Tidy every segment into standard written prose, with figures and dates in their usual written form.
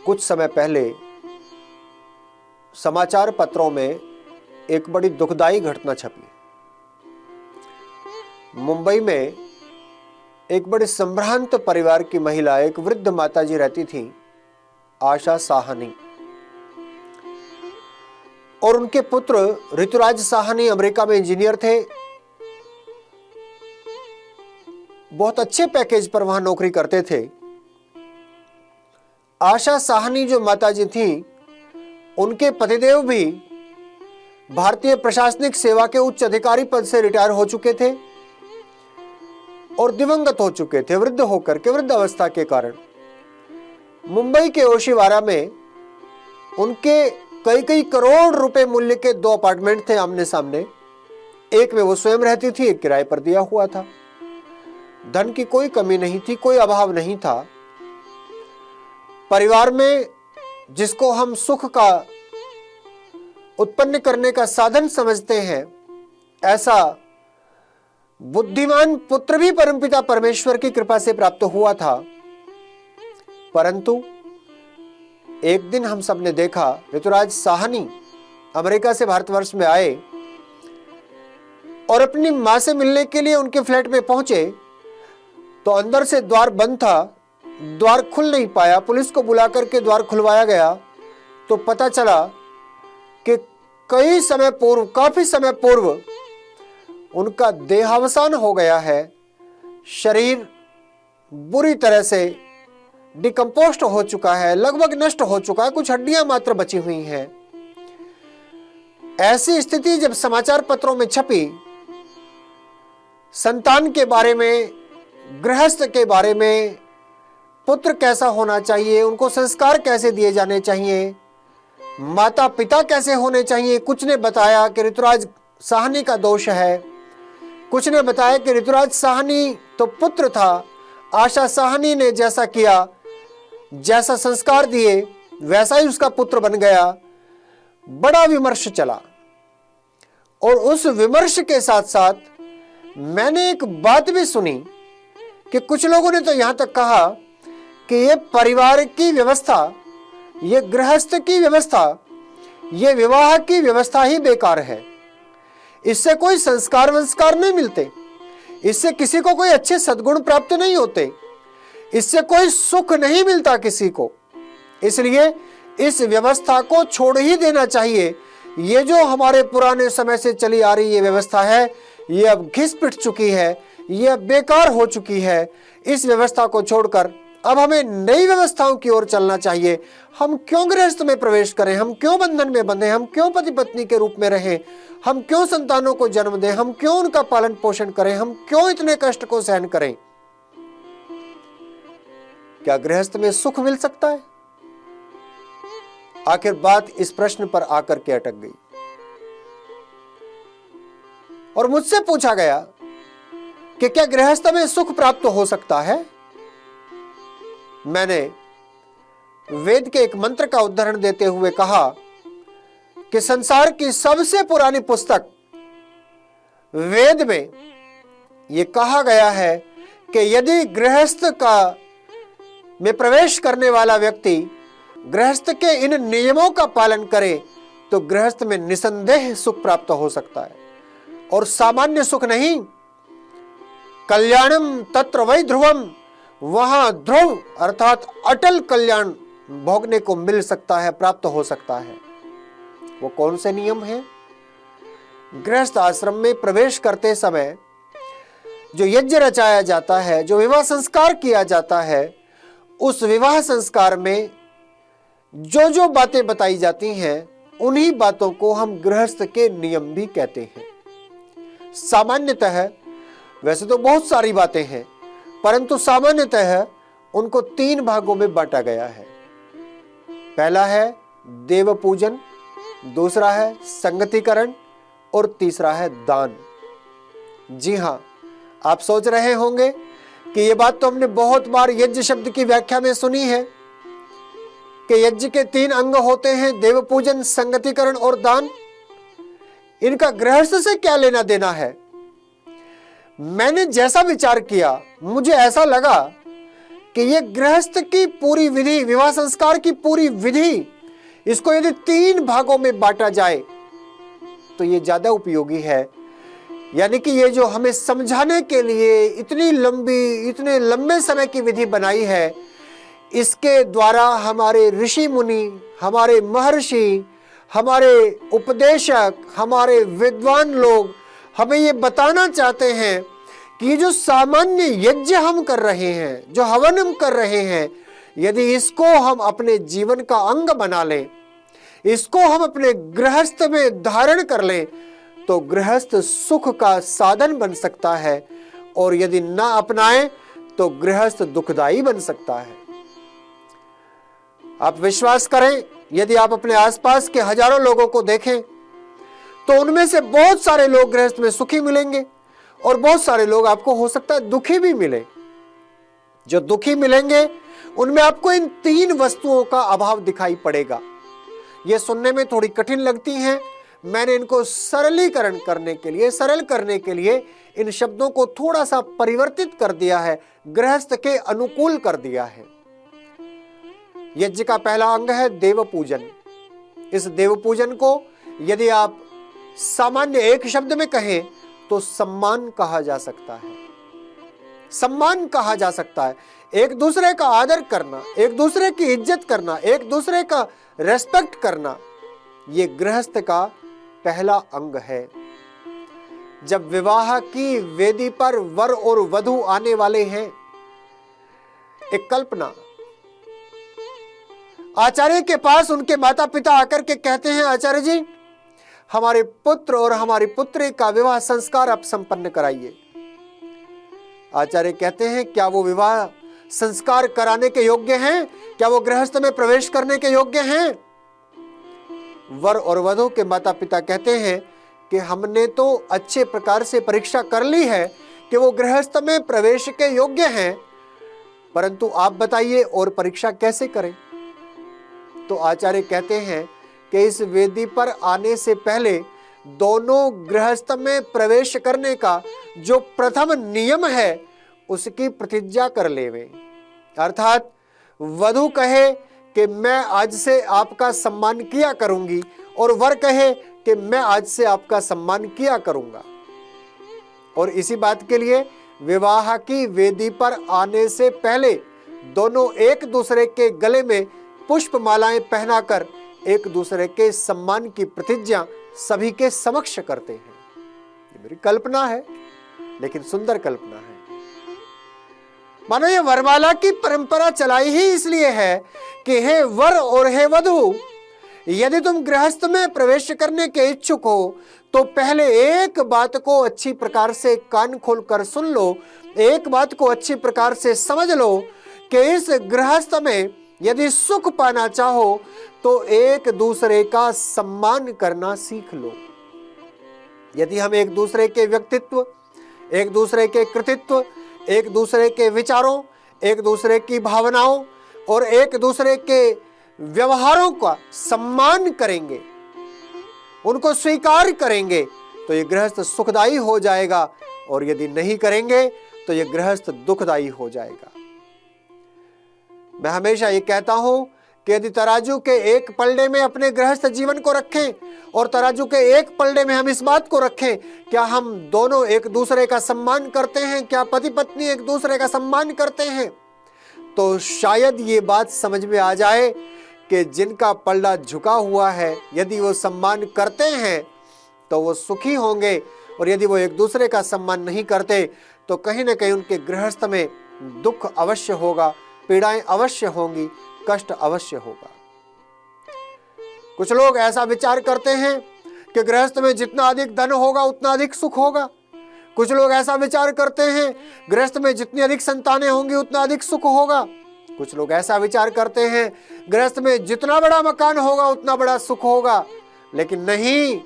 कुछ समय पहले समाचार पत्रों में एक बड़ी दुखदाई घटना छपी। मुंबई में एक बड़े संभ्रांत परिवार की महिला, एक वृद्ध माताजी रहती थी, आशा साहनी, और उनके पुत्र ऋतुराज साहनी अमेरिका में इंजीनियर थे। बहुत अच्छे पैकेज पर वहां नौकरी करते थे। आशा साहनी जो माताजी थी, उनके पतिदेव भी भारतीय प्रशासनिक सेवा के उच्च अधिकारी पद से रिटायर हो चुके थे और दिवंगत हो चुके थे, वृद्ध होकर के, वृद्ध अवस्था के कारण। मुंबई के ओशिवारा में उनके कई कई करोड़ रुपए मूल्य के 2 अपार्टमेंट थे आमने सामने। एक में वो स्वयं रहती थी, एक किराए पर दिया हुआ था। धन की कोई कमी नहीं थी, कोई अभाव नहीं था। परिवार में जिसको हम सुख का उत्पन्न करने का साधन समझते हैं, ऐसा बुद्धिमान पुत्र भी परमपिता परमेश्वर की कृपा से प्राप्त हुआ था। परंतु एक दिन हम सब ने देखा, ऋतुराज साहनी अमेरिका से भारतवर्ष में आए और अपनी मां से मिलने के लिए उनके फ्लैट में पहुंचे तो अंदर से द्वार बंद था, द्वार खुल नहीं पाया। पुलिस को बुला करके द्वार खुलवाया गया तो पता चला कि काफी समय पूर्व उनका देहावसान हो गया है। शरीर बुरी तरह से डिकम्पोस्ट हो चुका है, लगभग नष्ट हो चुका है, कुछ हड्डियां मात्र बची हुई हैं। ऐसी स्थिति जब समाचार पत्रों में छपी, संतान के बारे में, गृहस्थ के बारे में, पुत्र कैसा होना चाहिए, उनको संस्कार कैसे दिए जाने चाहिए, माता पिता कैसे होने चाहिए, कुछ ने बताया कि ऋतुराज साहनी का दोष है, कुछ ने बताया कि ऋतुराज साहनी तो पुत्र था, आशा साहनी ने जैसा किया, जैसा संस्कार दिए, वैसा ही उसका पुत्र बन गया। बड़ा विमर्श चला और उस विमर्श के साथ साथ मैंने एक बात भी सुनी कि कुछ लोगों ने तो यहां तक कहा कि ये परिवार की व्यवस्था, ये गृहस्थ की व्यवस्था, ये विवाह की व्यवस्था ही बेकार है। इससे कोई संस्कार वंस्कार नहीं मिलते, इससे किसी को कोई अच्छे सद्गुण प्राप्त नहीं होते, इससे कोई सुख नहीं मिलता किसी को। इसलिए इस व्यवस्था को छोड़ ही देना चाहिए। ये जो हमारे पुराने समय से चली आ रही ये व्यवस्था है, ये अब घिस पिट चुकी है, ये अब बेकार हो चुकी है। इस व्यवस्था को छोड़कर अब हमें नई व्यवस्थाओं की ओर चलना चाहिए। हम क्यों गृहस्थ में प्रवेश करें, हम क्यों बंधन में बंधे, हम क्यों पति पत्नी के रूप में रहें, हम क्यों संतानों को जन्म दें, हम क्यों उनका पालन पोषण करें, हम क्यों इतने कष्ट को सहन करें। क्या गृहस्थ में सुख मिल सकता है? आखिर बात इस प्रश्न पर आकर के अटक गई और मुझसे पूछा गया कि क्या गृहस्थ में सुख प्राप्त हो सकता है। मैंने वेद के एक मंत्र का उदाहरण देते हुए कहा कि संसार की सबसे पुरानी पुस्तक वेद में यह कहा गया है कि यदि गृहस्थ में प्रवेश करने वाला व्यक्ति गृहस्थ के इन नियमों का पालन करे तो गृहस्थ में निसंदेह सुख प्राप्त हो सकता है, और सामान्य सुख नहीं। कल्याणम तत्र वै ध्रुवम, वहां ध्रुव अर्थात अटल कल्याण भोगने को मिल सकता है, प्राप्त हो सकता है। वो कौन से नियम है? गृहस्थ आश्रम में प्रवेश करते समय जो यज्ञ रचाया जाता है, जो विवाह संस्कार किया जाता है, उस विवाह संस्कार में जो जो बातें बताई जाती हैं, उन्हीं बातों को हम गृहस्थ के नियम भी कहते हैं। सामान्यतः वैसे तो बहुत सारी बातें हैं, परंतु सामान्यतः उनको 3 भागों में बांटा गया है। पहला है देव पूजन, दूसरा है संगतिकरण और तीसरा है दान। जी हां, आप सोच रहे होंगे कि ये बात तो हमने बहुत बार यज्ञ शब्द की व्याख्या में सुनी है कि यज्ञ के 3 अंग होते हैं, देव पूजन, संगतिकरण और दान। इनका गृहस्थ से क्या लेना देना है? मैंने जैसा विचार किया, मुझे ऐसा लगा कि ये गृहस्थ की पूरी विधि, विवाह संस्कार की पूरी विधि, इसको यदि 3 भागों में बांटा जाए तो ये ज्यादा उपयोगी है। यानी कि ये जो हमें समझाने के लिए इतनी लंबी, इतने लंबे समय की विधि बनाई है, इसके द्वारा हमारे ऋषि मुनि, हमारे महर्षि, हमारे उपदेशक, हमारे विद्वान लोग हमें ये बताना चाहते हैं कि जो सामान्य यज्ञ हम कर रहे हैं, जो हवन हम कर रहे हैं, यदि इसको हम अपने जीवन का अंग बना लें, इसको हम अपने गृहस्थ में धारण कर लें, तो गृहस्थ सुख का साधन बन सकता है, और यदि ना अपनाएं तो गृहस्थ दुखदाई बन सकता है। आप विश्वास करें, यदि आप अपने आसपास के हजारों लोगों को देखें तो उनमें से बहुत सारे लोग गृहस्थ में सुखी मिलेंगे और बहुत सारे लोग आपको हो सकता है दुखी भी मिले। जो दुखी मिलेंगे उनमें आपको इन 3 वस्तुओं का अभाव दिखाई पड़ेगा। ये सुनने में थोड़ी कठिन लगती हैं, मैंने इनको सरलीकरण करने के लिए, सरल करने के लिए इन शब्दों को थोड़ा सा परिवर्तित कर दिया है, गृहस्थ के अनुकूल कर दिया है। यज्ञ का पहला अंग है देव पूजन। इस देव पूजन को यदि आप सामान्य एक शब्द में कहें तो सम्मान कहा जा सकता है। सम्मान कहा जा सकता है, एक दूसरे का आदर करना, एक दूसरे की इज्जत करना, एक दूसरे का रेस्पेक्ट करना, ये गृहस्थ का पहला अंग है। जब विवाह की वेदी पर वर और वधू आने वाले हैं, एक कल्पना, आचार्य के पास उनके माता पिता आकर के कहते हैं, आचार्य जी हमारे पुत्र और हमारी पुत्री का विवाह संस्कार आप संपन्न कराइए। आचार्य कहते हैं, क्या वो विवाह संस्कार कराने के योग्य हैं? क्या वो गृहस्थ में प्रवेश करने के योग्य हैं? वर और वधू के माता पिता कहते हैं कि हमने तो अच्छे प्रकार से परीक्षा कर ली है कि वो गृहस्थ में प्रवेश के योग्य हैं, परंतु आप बताइए और परीक्षा कैसे करें? तो आचार्य कहते हैं कि इस वेदी पर आने से पहले दोनों गृहस्थ में प्रवेश करने का जो प्रथम नियम है उसकी प्रतिज्ञा कर लेवे। अर्थात वधू कहे कि मैं आज से आपका सम्मान किया करूंगी और वर कहे कि मैं आज से आपका सम्मान किया करूंगा। और इसी बात के लिए विवाह की वेदी पर आने से पहले दोनों एक दूसरे के गले में पुष्प मालाएं पहनाकर एक दूसरे के सम्मान की प्रतिज्ञा सभी के समक्ष करते हैं। ये मेरी कल्पना है, लेकिन सुंदर कल्पना है। मानो ये वरमाला की परंपरा चलाई ही इसलिए है कि हे वर और हे वधू, यदि तुम गृहस्थ में प्रवेश करने के इच्छुक हो तो पहले एक बात को अच्छी प्रकार से कान खोलकर सुन लो, एक बात को अच्छी प्रकार से समझ लो कि इस गृहस्थ में यदि सुख पाना चाहो तो एक दूसरे का सम्मान करना सीख लो। यदि हम एक दूसरे के व्यक्तित्व, एक दूसरे के कृतित्व, एक दूसरे के विचारों, एक दूसरे की भावनाओं और एक दूसरे के व्यवहारों का सम्मान करेंगे, उनको स्वीकार करेंगे, तो ये गृहस्थ सुखदायी हो जाएगा, और यदि नहीं करेंगे तो ये गृहस्थ दुखदायी हो जाएगा। मैं हमेशा ये कहता हूं कि यदि तराजू के एक पलड़े में अपने गृहस्थ जीवन को रखें और तराजू के एक पलड़े में हम इस बात को रखें, क्या हम दोनों एक दूसरे का सम्मान करते हैं, क्या पति पत्नी एक दूसरे का सम्मान करते हैं, तो शायद ये बात समझ में आ जाए कि जिनका पलड़ा झुका हुआ है यदि वो सम्मान करते हैं तो वो सुखी होंगे, और यदि वो एक दूसरे का सम्मान नहीं करते तो कहीं ना कहीं उनके गृहस्थ में दुख अवश्य होगा, पीड़ाएं अवश्य होंगी, कष्ट अवश्य होगा। कुछ लोग ऐसा विचार करते हैं कि गृहस्थ में जितना अधिक धन होगा उतना अधिक सुख होगा। कुछ लोग ऐसा विचार करते हैं गृहस्थ में जितनी अधिक संतानें होंगी उतना अधिक सुख होगा। कुछ लोग ऐसा विचार करते हैं गृहस्थ में जितना बड़ा मकान होगा उतना बड़ा सुख होगा। लेकिन नहीं,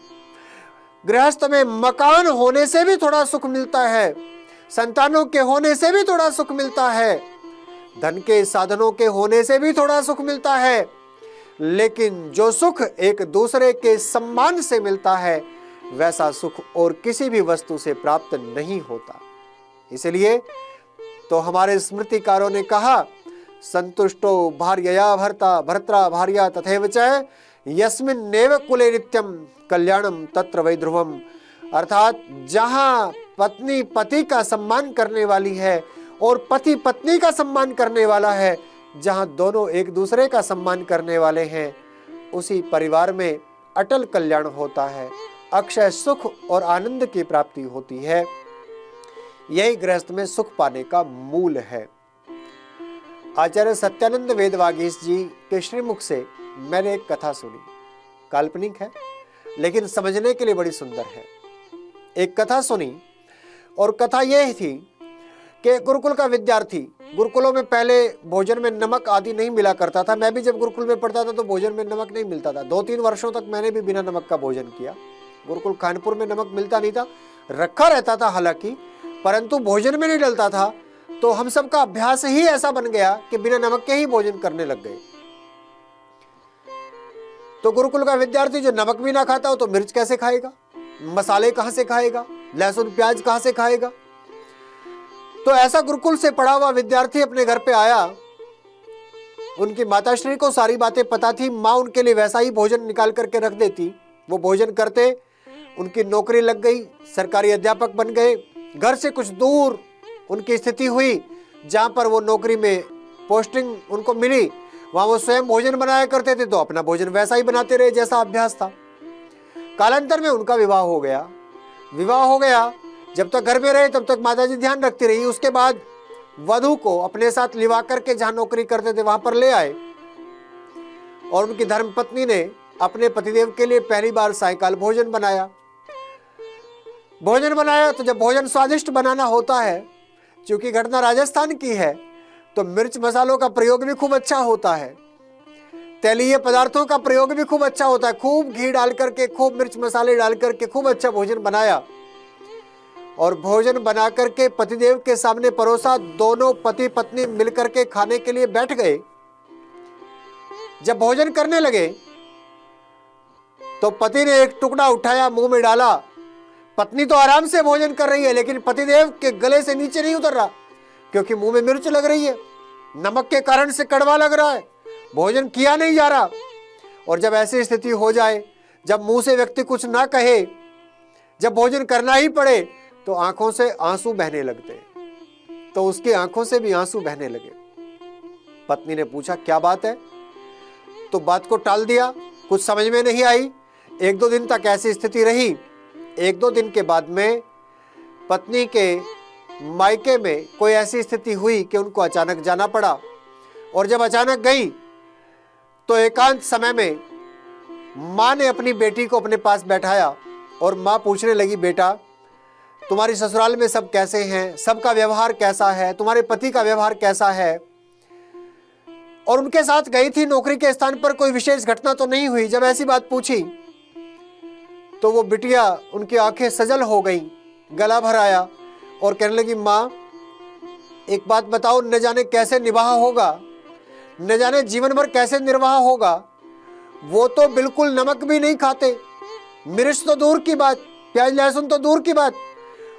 गृहस्थ में मकान होने से भी थोड़ा सुख मिलता है, संतानों के होने से भी थोड़ा सुख मिलता है, धन के साधनों के होने से भी थोड़ा सुख मिलता है, लेकिन जो सुख एक दूसरे के सम्मान से मिलता है वैसा सुख और किसी भी वस्तु से प्राप्त नहीं होता। इसलिए तो हमारे स्मृतिकारों ने कहा, संतुष्टो भार्यया भर्ता भर्त्रा भार्या तथैव च यस्मिन्नेव कुले नित्यम कल्याणम तत्र वै ध्रुवम। अर्थात जहां पत्नी पति का सम्मान करने वाली है और पति पत्नी का सम्मान करने वाला है, जहां दोनों एक दूसरे का सम्मान करने वाले हैं, उसी परिवार में अटल कल्याण होता है, अक्षय सुख और आनंद की प्राप्ति होती है। यही गृहस्थ में सुख पाने का मूल है। आचार्य सत्यानंद वेदवागीश जी के श्रीमुख से मैंने एक कथा सुनी। काल्पनिक है लेकिन समझने के लिए बड़ी सुंदर है। एक कथा सुनी और कथा यह थी कि गुरुकुल का विद्यार्थी, गुरुकुलों में पहले भोजन में नमक आदि नहीं मिला करता था। मैं भी जब गुरुकुल में पढ़ता था तो भोजन में नमक नहीं मिलता था। 2-3 वर्षों तक मैंने भी बिना नमक का भोजन किया। गुरुकुल कानपुर में नमक मिलता नहीं था, रखा रहता था हालांकि, परंतु भोजन में नहीं डलता था। तो हम सबका अभ्यास ही ऐसा बन गया कि बिना नमक के ही भोजन करने लग गए। तो गुरुकुल का विद्यार्थी जो नमक भी ना खाता हो तो मिर्च कैसे खाएगा, मसाले कहां से खाएगा, लहसुन प्याज कहां से खाएगा। तो ऐसा गुरुकुल से पढ़ा हुआ विद्यार्थी अपने घर पे आया। उनकी माताश्री को सारी बातें पता थी। माँ उनके लिए वैसा ही भोजन निकाल करके रख देती। वो भोजन करते, उनकी नौकरी लग गई, सरकारी अध्यापक बन गए। घर से कुछ दूर उनकी स्थिति हुई, जहां पर वो नौकरी में पोस्टिंग उनको मिली, वहां वो स्वयं भोजन बनाया करते थे। तो अपना भोजन वैसा ही बनाते रहे जैसा अभ्यास था। कालांतर में उनका विवाह हो गया। विवाह हो गया, जब तक घर में रहे तब तक माताजी ध्यान रखती रही। उसके बाद वधू को अपने साथ लिवा करके जहां नौकरी करते थे वहां पर ले आए और उनकी धर्मपत्नी ने अपने पतिदेव के लिए पहली बार सायंकाल भोजन बनाया। भोजन बनाया तो जब भोजन स्वादिष्ट बनाना होता है, क्योंकि घटना राजस्थान की है, तो मिर्च मसालों का प्रयोग भी खूब अच्छा होता है, तैलीय पदार्थों का प्रयोग भी खूब अच्छा होता है। खूब घी डाल करके, खूब मिर्च मसाले डाल करके खूब अच्छा भोजन बनाया और भोजन बना करके पतिदेव के सामने परोसा। दोनों पति पत्नी मिलकर के खाने के लिए बैठ गए। जब भोजन करने लगे तो पति ने एक टुकड़ा उठाया, मुंह में डाला। पत्नी तो आराम से भोजन कर रही है, लेकिन पतिदेव के गले से नीचे नहीं उतर रहा, क्योंकि मुंह में मिर्च लग रही है, नमक के कारण से कड़वा लग रहा है, भोजन किया नहीं जा रहा। और जब ऐसी स्थिति हो जाए, जब मुंह से व्यक्ति कुछ ना कहे, जब भोजन करना ही पड़े, तो आंखों से आंसू बहने लगते। तो उसकी आंखों से भी आंसू बहने लगे। पत्नी ने पूछा, क्या बात है? तो बात को टाल दिया, कुछ समझ में नहीं आई। 1-2 दिन तक ऐसी स्थिति रही। 1-2 दिन के बाद में पत्नी के मायके में कोई ऐसी स्थिति हुई कि उनको अचानक जाना पड़ा। और जब अचानक गई तो एकांत समय में माँ ने अपनी बेटी को अपने पास बैठाया और माँ पूछने लगी, बेटा तुम्हारी ससुराल में सब कैसे हैं, सबका व्यवहार कैसा है, तुम्हारे पति का व्यवहार कैसा है। और उनके साथ गई थी, नौकरी के स्थान पर कोई विशेष घटना तो नहीं हुई। जब ऐसी बात पूछी तो वो बिटिया, उनकी आंखें सजल हो गई, गला भर आया और कहने लगी, माँ एक बात बताओ, न जाने कैसे निवाह होगा, न जाने जीवन भर कैसे निर्वाह होगा। वो तो बिल्कुल नमक भी नहीं खाते, मिर्च तो दूर की बात, प्याज लहसुन तो दूर की बात,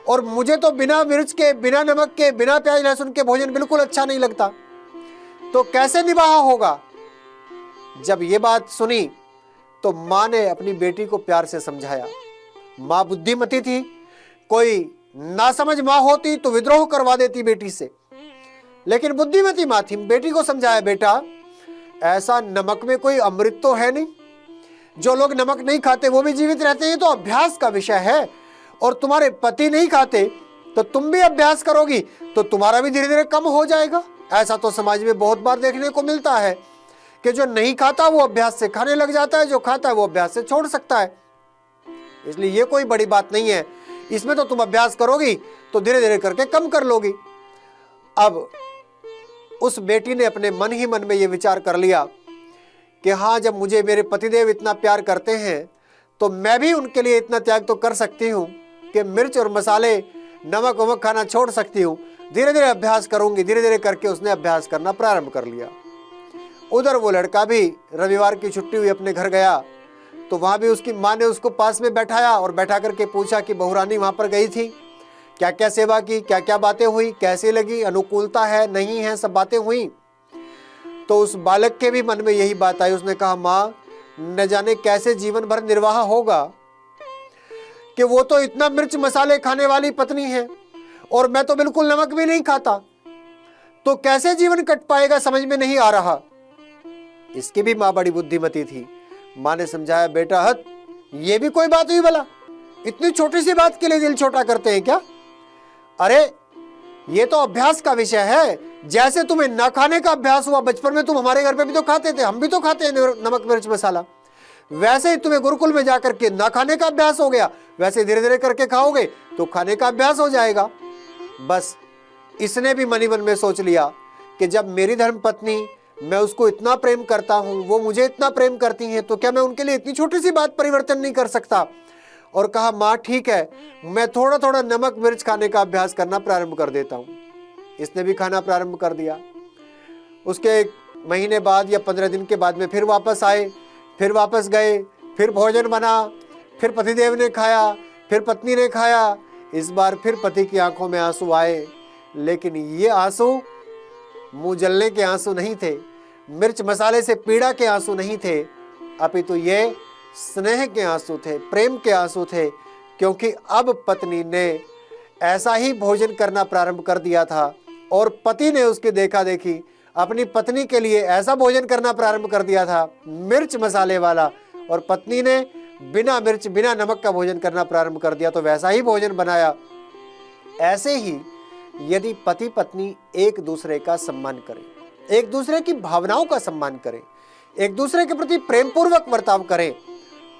और मुझे तो बिना मिर्च के, बिना नमक के, बिना प्याज लहसुन के भोजन बिल्कुल अच्छा नहीं लगता, तो कैसे निवाह होगा। जब ये बात सुनी तो माँ ने अपनी बेटी को प्यार से समझाया। माँ बुद्धिमती थी, कोई नासमझ माँ होती तो विद्रोह करवा देती बेटी से, लेकिन बुद्धिमती माँ थी। बेटी को समझाया, बेटा ऐसा नमक में कोई अमृत तो है नहीं, जो लोग नमक नहीं खाते वो भी जीवित रहते हैं, तो अभ्यास का विषय है। और तुम्हारे पति नहीं खाते तो तुम भी अभ्यास करोगी तो तुम्हारा भी धीरे धीरे कम हो जाएगा। ऐसा तो समाज में बहुत बार देखने को मिलता है कि जो नहीं खाता वो अभ्यास से खाने लग जाता है, जो खाता है वो अभ्यास से छोड़ सकता है। इसलिए ये कोई बड़ी बात नहीं है, इसमें तो तुम अभ्यास करोगी तो धीरे धीरे करके कम कर लोगी। अब उस बेटी ने अपने मन ही मन में ये विचार कर लिया कि हाँ, जब मुझे मेरे पतिदेव इतना प्यार करते हैं तो मैं भी उनके लिए इतना त्याग तो कर सकती हूँ कि मिर्च और मसाले, नमक वमक खाना छोड़ सकती हूँ। धीरे धीरे अभ्यास करूंगी। धीरे धीरे करके उसने अभ्यास करना प्रारंभ कर लिया। उधर वो लड़का भी रविवार की छुट्टी हुई अपने घर गया, तो वहां भी उसकी माँ ने उसको पास में बैठाया और बैठा करके पूछा कि बहुरानी वहां पर गई थी, क्या क्या सेवा की, क्या क्या बातें हुई, कैसे लगी, अनुकूलता है नहीं है, सब बातें हुई। तो उस बालक के भी मन में यही बात आई। उसने कहा माँ, न जाने कैसे जीवन भर निर्वाह होगा कि वो तो इतना मिर्च मसाले खाने वाली पत्नी है और मैं तो बिल्कुल नमक भी नहीं खाता, तो कैसे जीवन कट पाएगा, समझ में नहीं आ रहा। इसकी भी माँ बड़ी बुद्धिमती थी। माँ ने समझाया, बेटा हट, ये भी कोई बात हुई भला, इतनी छोटी सी बात के लिए दिल छोटा करते हैं क्या? अरे ये तो अभ्यास का विषय है। जैसे तुम्हें ना खाने का अभ्यास हुआ बचपन में, तुम हमारे घर पे भी तो खाते थे, हम भी तो खाते हैं नमक मिर्च मसाला, वैसे ही तुम्हें गुरुकुल में जाकर के ना खाने का अभ्यास हो गया, वैसे धीरे धीरे करके खाओगे तो खाने का अभ्यास हो जाएगा। बस इसने भी मन ही मन में सोच लिया कि जब मेरी धर्म पत्नी, मैं उसको इतना प्रेम करता हूं, वो मुझे इतना प्रेम करती हैं, तो क्या मैं उनके लिए इतनी छोटी सी बात परिवर्तन नहीं कर सकता। और कहा माँ ठीक है, मैं थोड़ा थोड़ा नमक मिर्च खाने का अभ्यास करना प्रारंभ कर देता हूँ। इसने भी खाना प्रारंभ कर दिया। उसके 1 महीने बाद या 15 दिन के बाद में फिर वापस आए, फिर वापस गए, फिर भोजन बना, फिर पतिदेव ने खाया, फिर पत्नी ने खाया। इस बार फिर पति की आंखों में आंसू आए, लेकिन ये आंसू मुंह जलने के आंसू नहीं थे, मिर्च मसाले से पीड़ा के आंसू नहीं थे, अपितु ये स्नेह के आंसू थे, प्रेम के आंसू थे। क्योंकि अब पत्नी ने ऐसा ही भोजन करना प्रारंभ कर दिया था और पति ने उसकी देखा देखी अपनी पत्नी के लिए ऐसा भोजन करना प्रारंभ कर दिया था, मिर्च मसाले वाला, और पत्नी ने बिना मिर्च बिना नमक का भोजन करना प्रारंभ कर दिया, तो वैसा ही भोजन बनाया। ऐसे ही यदि पति पत्नी एक दूसरे का सम्मान करें, एक दूसरे की भावनाओं का सम्मान करें, एक दूसरे के प्रति प्रेम पूर्वक बर्ताव करें,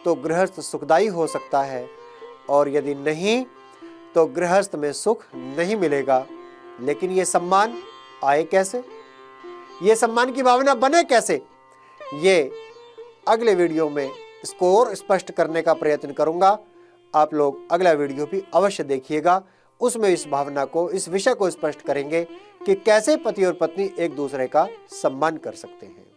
तो गृहस्थ सुखदायी हो सकता है। और यदि नहीं तो गृहस्थ में सुख नहीं मिलेगा। लेकिन ये सम्मान आए कैसे, ये सम्मान की भावना बने कैसे, ये अगले वीडियो में इसको और स्पष्ट करने का प्रयत्न करूंगा। आप लोग अगला वीडियो भी अवश्य देखिएगा, उसमें इस भावना को, इस विषय को स्पष्ट करेंगे कि कैसे पति और पत्नी एक दूसरे का सम्मान कर सकते हैं।